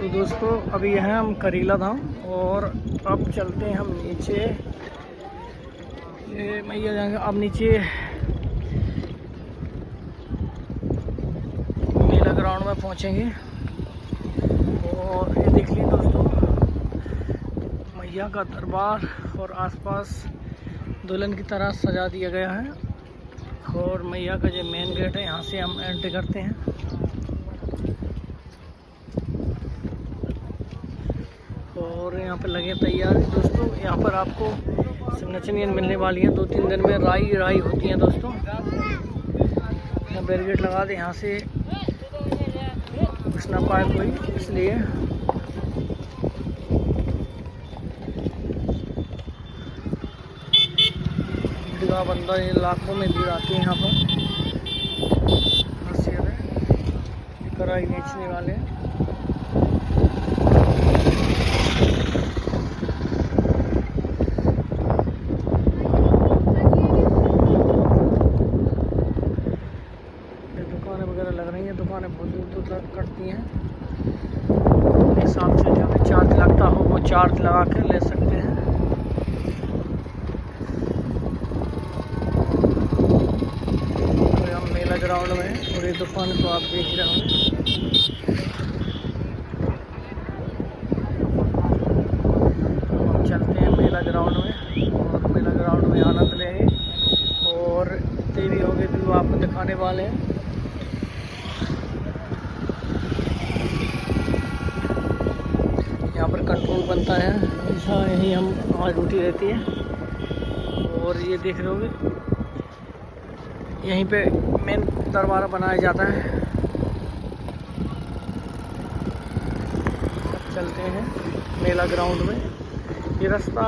तो दोस्तों अभी हैं हम करीला धाम और अब चलते हैं हम नीचे। ये मैया जाएंगे अब नीचे मेला ग्राउंड में पहुंचेंगे। और ये देख लीजिए दोस्तों मैया का दरबार और आसपास दुल्हन की तरह सजा दिया गया है। और मैया का जो मेन गेट है यहाँ से हम एंट्री करते हैं। और यहाँ पे लगे तैयार दोस्तों। यहाँ पर आपको नचनियन मिलने वाली है। 2-3 दिन में राई होती है दोस्तों। यहाँ बैरिकेड लगा दे, यहाँ से घुस ना पाए कोई, इसलिए भीड़ बंदा ये लाखों में भीड़ आती है यहाँ पर। कढ़ाई बेचने वाले हैं। दुकानें वगैरह लग रही हैं। दुकानें बहुत दूर तक कटती हैं। अपने हिसाब से जो भी चार्ज लगता हो वो चार्ज लगा कर ले सकते हैं। तो हम मेला ग्राउंड में हैं और ये दुकान को आप देख रहे होंगे। हम चलते हैं मेला ग्राउंड में और मेला ग्राउंड में आनंद लेंगे और देवी होगी भी वो आपको दिखाने वाले हैं। यहाँ पर कंट्रोल बनता है, हमेशा यही हम हमारी ड्यूटी रहती है। और ये देख रहे होगे यहीं पे मेन दरबार बनाया जाता है। चलते हैं मेला ग्राउंड में। ये रास्ता,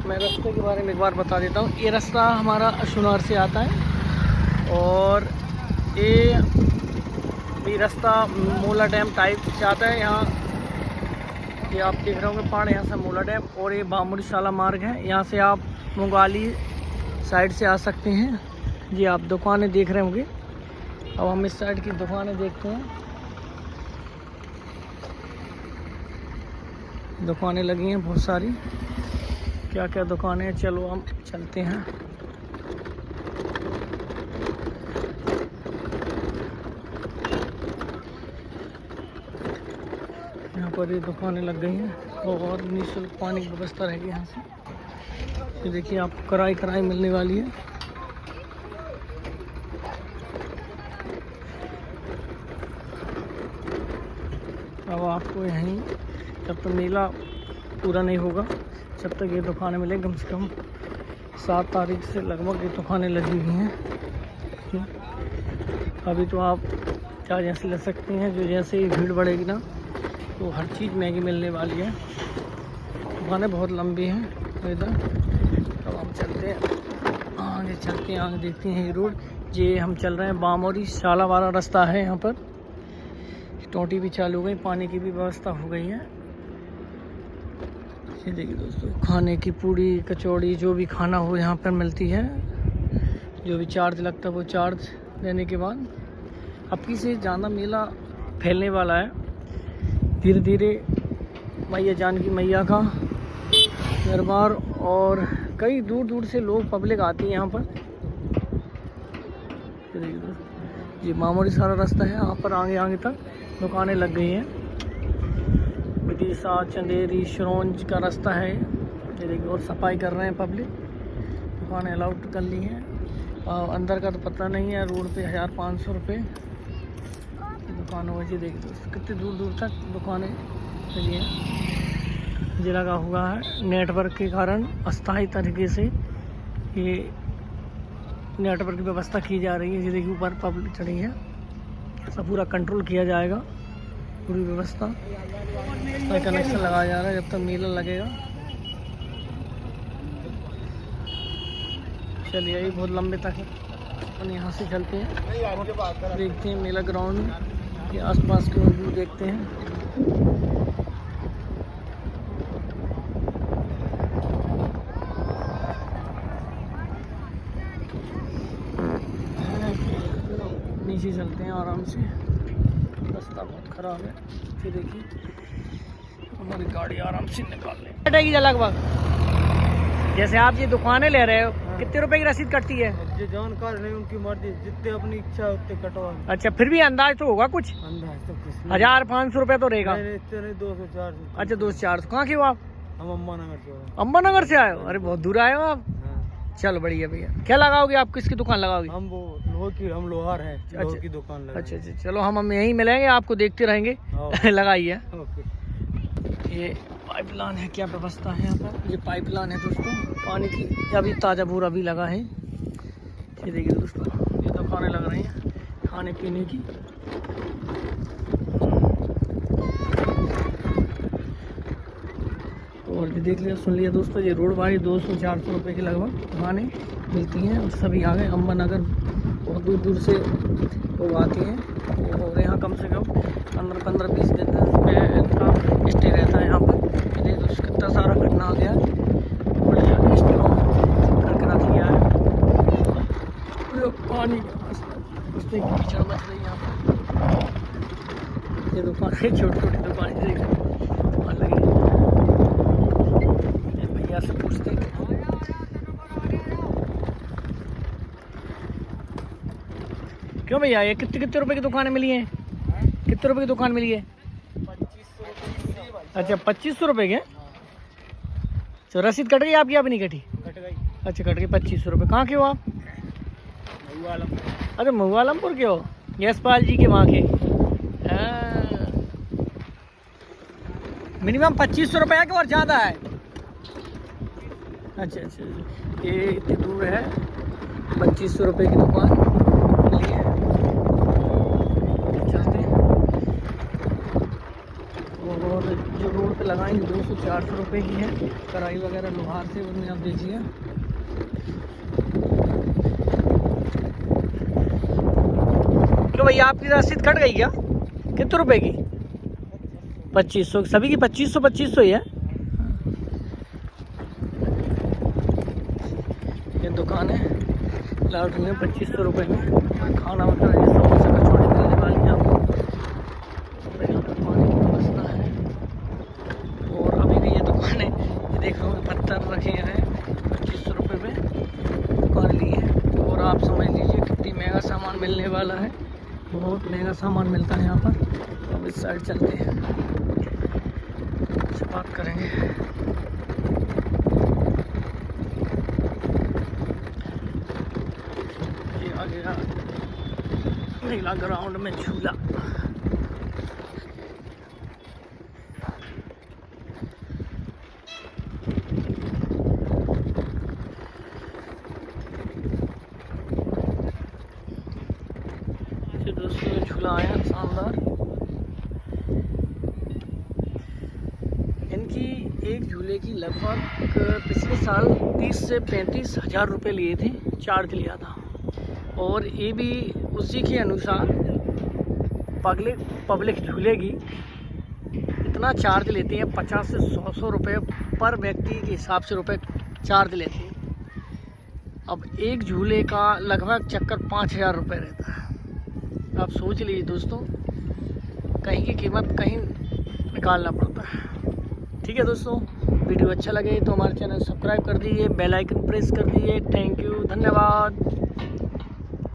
मैं रास्ते के बारे में एक बार बता देता हूँ। ये रास्ता हमारा अशुनार से आता है और ये रास्ता मोला डैम टाइप से आता है। यहाँ ये आप देख रहे होंगे पहाड़, यहाँ से मोला डैम और ये बामुड़ीशाला मार्ग है। यहाँ से आप मुंगाली साइड से आ सकते हैं। जी आप दुकानें देख रहे होंगे। अब हम इस साइड की दुकानें देखते हैं। दुकानें लगी हैं बहुत सारी। क्या क्या दुकानें हैं, चलो हम चलते हैं। यहाँ पर ये दुकानें लग गई हैं और निःशुल्क पानी की व्यवस्था रहेगी यहाँ से। ये देखिए आपको कढ़ाई मिलने वाली है। अब आपको यहीं जब तक मेला पूरा नहीं होगा जब तक ये दुकानें मिलेंगी। कम से कम 7 तारीख से लगभग ये दुकानें लगी हुई हैं। अभी तो आप क्या जैसे ले सकते हैं, जो जैसे ही भीड़ बढ़ेगी ना तो हर चीज़ महंगी मिलने वाली है। दुकानें बहुत लंबी हैं इधर। अब हम चलते हैं आगे, चलते हैं आगे, देखते हैं ये रोड। ये हम चल रहे हैं बामुड़ीशाला वाला रास्ता है। यहाँ पर टोटी भी चालू हो गई, पानी की भी व्यवस्था हो गई है। ये देखिए दोस्तों खाने की पूड़ी कचौड़ी जो भी खाना हो यहाँ पर मिलती है। जो भी चार्ज लगता है वो चार्ज देने के बाद अब की से ज़्यादा मेला फैलने वाला है। धीरे धीरे मैया जानकी मैया का दरबार और कई दूर दूर से लोग पब्लिक आती है यहाँ पर। ये बामुड़ीशाला रास्ता है। यहाँ पर आगे तक दुकानें लग गई हैं। विदिशा चंदेरी शरोंज का रास्ता है ये देखिए। और सफाई कर रहे हैं पब्लिक। दुकानें अलाउड कर ली हैं। अंदर का तो पता नहीं है। रोड पे 1500 रुपये दुकान हो गई। देखिए दोस्तों कितने दूर दूर तक दुकानें चली हैं। ये लगा हुआ है नेटवर्क के कारण अस्थायी तरीके से ये नेटवर्क की व्यवस्था की जा रही है। ये देखिए ऊपर पब्लिक चढ़ी है। ऐसा पूरा कंट्रोल किया जाएगा, पूरी व्यवस्था का कनेक्शन लगाया जा रहा है जब तक मेला लगेगा। चलिए ये बहुत लंबे तक है। अपन यहाँ से चलते हैं, देखते हैं मेला ग्राउंड के आसपास के व्यू देखते हैं। नीचे चलते हैं आराम से। रास्ता बहुत खराब खराब है। ये देखिए हमारी गाड़ी आराम से निकाल ले कटेगी लगभग। जैसे आप ये दुकानें ले रहे हो, कितने रुपए की रसीद कटती है? जो जानकार नहीं उनकी मर्जी, जितने अपनी इच्छा उतने कटवा। अच्छा, फिर भी अंदाज तो होगा कुछ? अंदाज तो कुछ 1500 रुपए तो रहेगा। इतने नहीं, 200-400। अच्छा 200-400। कहाँ के हो आप? हम अम्बा नगर से। अम्बा नगर से आए हो? अरे बहुत दूर आए हो आप। चलो बढ़िया भैया। क्या लगाओगे आप, किसकी दुकान लगाओगे? हम लोहार हैं। लोहे की दुकान लगाएंगे। अच्छा अच्छा, चलो हम यहीं मिलेंगे, आपको देखते रहेंगे। लगाइए। ये पाइपलाइन है, क्या व्यवस्था है यहाँ पर? ये पाइपलाइन है दोस्तों पानी की। अभी ताज़ा बोरा भी लगा है। ये देखिए दोस्तों, ये दुकानें लग रही हैं खाने पीने की। और भी देख लिया, सुन लिया दोस्तों, ये रोड वाली 200-400 रुपये के लगभग दुकानें मिलती हैं। और सभी आ गए। अम्बा नगर बहुत दूर दूर से लोग आते हैं और यहाँ कम से कम 15-20 दिन इनका स्टे रहता है यहाँ पर। ये दोस्तों कितना सारा घटना आ गया, बढ़िया स्टोर करके रख लिया है। पानी उससे कीचड़ मच रही है यहाँ पर। ये दुकान है, छोटी छोटी दुकान देख रहे दुकान लगी। भैया से पूछते हैं क्यों भैया ये कितने रुपए की दुकानें मिली हैं? कितने रुपए की दुकान मिली है? 2500। अच्छा 2500 रुपये के। तो रसीद कट गई आपकी? आप नहीं कटी? कट गई। अच्छा कट गई 2500 रुपये। कहाँ के हो आप? अरे महुआ आलमपुर के हो? यशपाल जी के वहाँ के। मिनिमम 2500 रुपये है कि और ज़्यादा है? अच्छा अच्छा, ये इतनी दूर है। 2500 रुपये की दुकान मिली है। चलते हैं। और जो रोड पे लगाएंगे 200-400 रुपये की है। कढ़ाई वगैरह लोहार से, उनमें आप देखिए। क्यों भैया आपकी रसीद कट गई क्या? कितने रुपए की? 2500। सभी की 2500 ही है। ये दुकान है लाउड में 2500 रुपये में खाना मतलब ये समोसा कचौड़ी मिलने वाली है आपको। यहाँ पर पानी की व्यवस्था है। और अभी भी ये दुकान है, ये देख रहे हो पत्थर रखे हैं 2500 रुपये में दुकान ली है। और आप समझ लीजिए कितनी महंगा सामान मिलने वाला है। बहुत महंगा सामान मिलता है यहाँ पर। अब इस साइड चलते हैं, इससे बात करेंगे। ये आ गया नीला ग्राउंड में झूला। दोस्तों झूला आया शानदार। इनकी एक झूले की लगभग पिछले साल 30 से 35 हज़ार रुपये लिए थे, चार्ज लिया था। और ये भी उसी के अनुसार पब्लिक झूले की इतना चार्ज लेती हैं, 50 से 100 रुपये पर व्यक्ति के हिसाब से रुपये चार्ज लेती हैं। अब एक झूले का लगभग चक्कर 5000 रुपये रहता है। आप सोच लीजिए दोस्तों, कहीं की कीमत कहीं निकालना पड़ता है। ठीक है दोस्तों, वीडियो अच्छा लगे तो हमारे चैनल सब्सक्राइब कर दीजिए, बेल आइकन प्रेस कर दीजिए। थैंक यू, धन्यवाद।